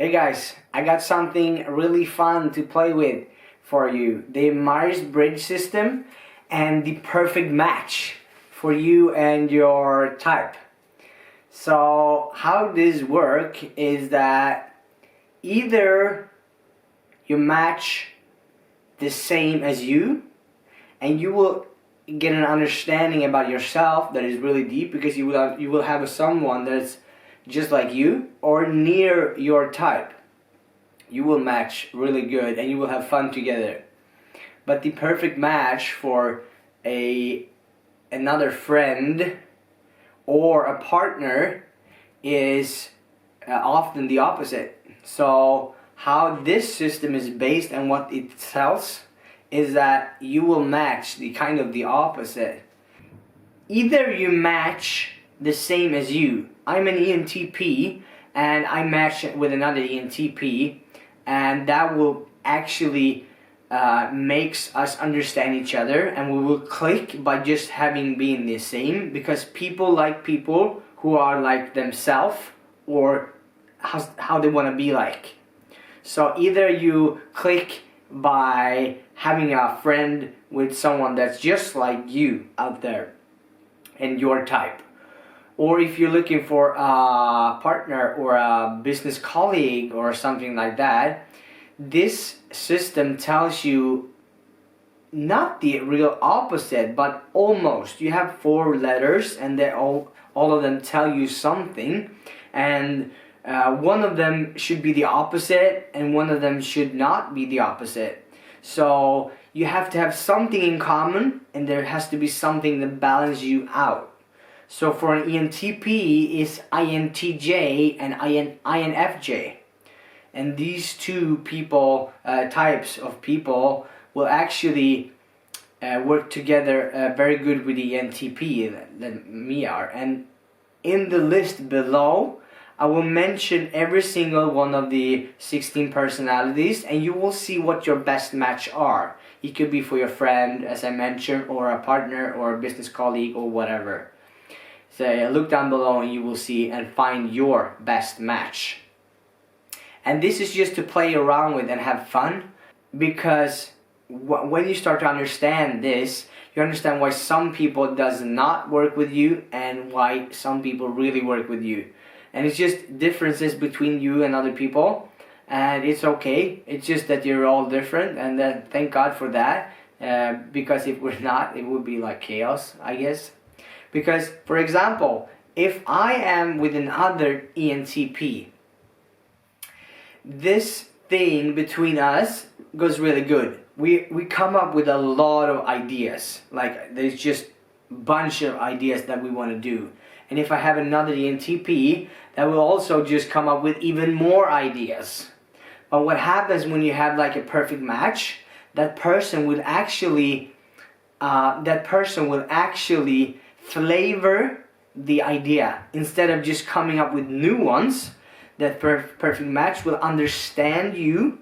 Hey guys, I got something really fun to play with for you. The Myers-Briggs system and the perfect match for you and your type. So how this work is that either you match the same as you and you will get an understanding about yourself that is really deep because you will have someone that's just like you or near your type. You will match really good and you will have fun together. But the perfect match for another friend or a partner is often the opposite. So how this system is based and what it tells is that you will match the opposite. Either you match the same as you. I'm an ENTP and I match with another ENTP, and that will actually makes us understand each other, and we will click by just having been the same, because people like people who are like themselves or how they want to be like. So either you click by having a friend with someone that's just like you out there and your type, or if you're looking for a partner or a business colleague or something like that, this system tells you not the real opposite, but almost. You have 4 letters and they all of them tell you something, and one of them should be the opposite and one of them should not be the opposite. So you have to have something in common and there has to be something that balances you out. So for an ENTP is INTJ and INFJ. And these two types of people will actually work together very good with the ENTP than me are. And in the list below, I will mention every single one of the 16 personalities, and you will see what your best match are. It could be for your friend, as I mentioned, or a partner, or a business colleague, or whatever. So look down below and you will see and find your best match. And this is just to play around with and have fun, because when you start to understand this, you understand why some people does not work with you and why some people really work with you. And it's just differences between you and other people, and it's okay. It's just that you're all different, and then thank God for that, because if we're not, it would be like chaos, I guess. Because, for example, if I am with another ENTP, this thing between us goes really good. We come up with a lot of ideas. Like, there's just a bunch of ideas that we want to do. And if I have another ENTP, that will also just come up with even more ideas. But what happens when you have like a perfect match, that person will actually flavor the idea. Instead of just coming up with new ones, that perfect match will understand you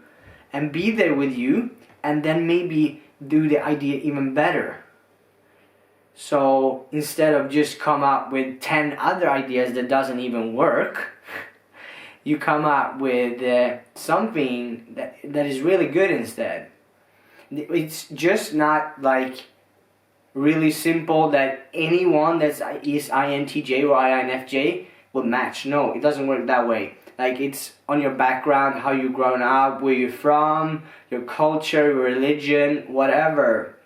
and be there with you, and then maybe do the idea even better. So instead of just come up with 10 other ideas that doesn't even work, you come up with something that is really good instead. It's just not like really simple that anyone that is INTJ or INFJ will match. No, it doesn't work that way. Like, it's on your background, how you've grown up, where you're from, your culture, your religion, whatever.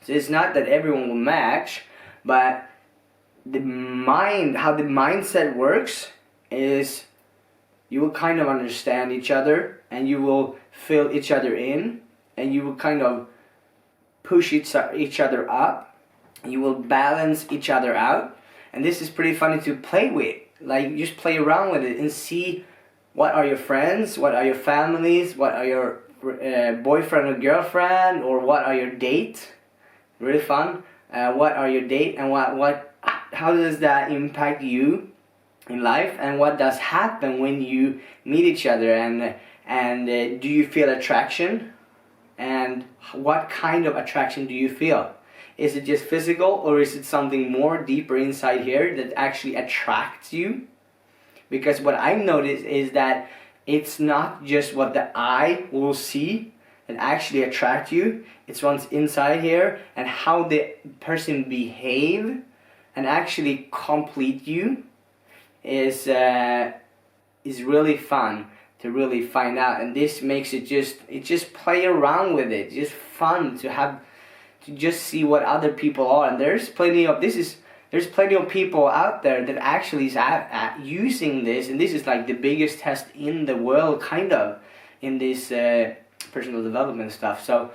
So it's not that everyone will match, but how the mindset works is you will kind of understand each other and you will fill each other in, and you will kind of push each other up. You will balance each other out, and this is pretty funny to play with. Like, just play around with it and see what are your friends, what are your families, what are your boyfriend or girlfriend, or what are your dates. Really fun. What are your date, and how does that impact you in life, and what does happen when you meet each other, and do you feel attraction, and what kind of attraction do you feel? Is it just physical, or is it something more deeper inside here that actually attracts you? Because what I've noticed is that It's not just what the eye will see that actually attract you. It's what's inside here and how the person behave and actually complete you is really fun to really find out. And this makes it just play around with it. Just fun to just see what other people are. And there's plenty of people out there that actually is using this, and this is like the biggest test in the world, kind of, in this personal development stuff. So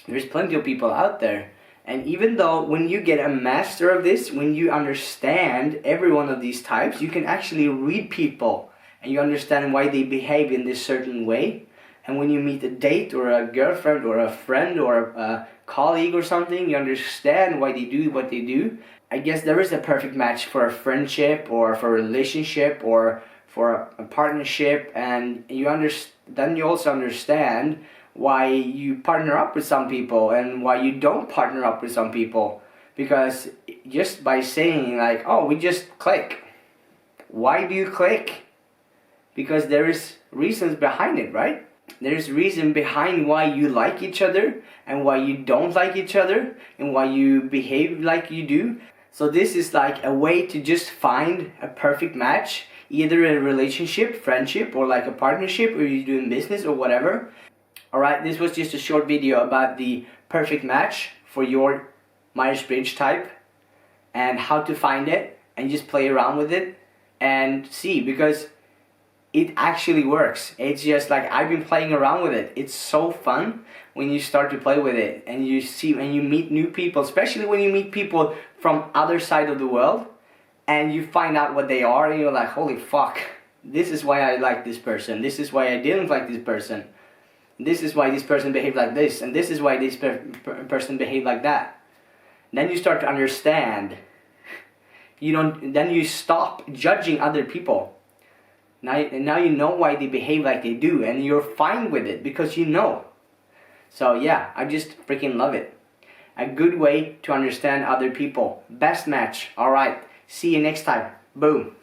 there's plenty of people out there, and even though when you get a master of this, when you understand every one of these types, you can actually read people and you understand why they behave in this certain way. And when you meet a date or a girlfriend or a friend or a colleague or something, you understand why they do what they do. I guess there is a perfect match for a friendship or for a relationship or for a partnership, and then you also understand why you partner up with some people and why you don't partner up with some people. Because just by saying like, oh, we just click. Why do you click? Because there is reasons behind it, right? There's reason behind why you like each other and why you don't like each other and why you behave like you do. So this is like a way to just find a perfect match, either a relationship, friendship, or like a partnership, or you're doing business or whatever. Alright, this was just a short video about the perfect match for your Myers-Briggs type and how to find it, and just play around with it and see, because it actually works. It's just like, I've been playing around with it. It's so fun when you start to play with it and you see, and you meet new people, especially when you meet people from other side of the world and you find out what they are, and you're like, holy fuck, this is why I like this person, this is why I didn't like this person, this is why this person behaved like this, and this is why this person behaved like that. Then you start to understand. Then you stop judging other people. Now you know why they behave like they do, and you're fine with it because you know. So yeah, I just freaking love it. A good way to understand other people. Best match. Alright, see you next time. Boom.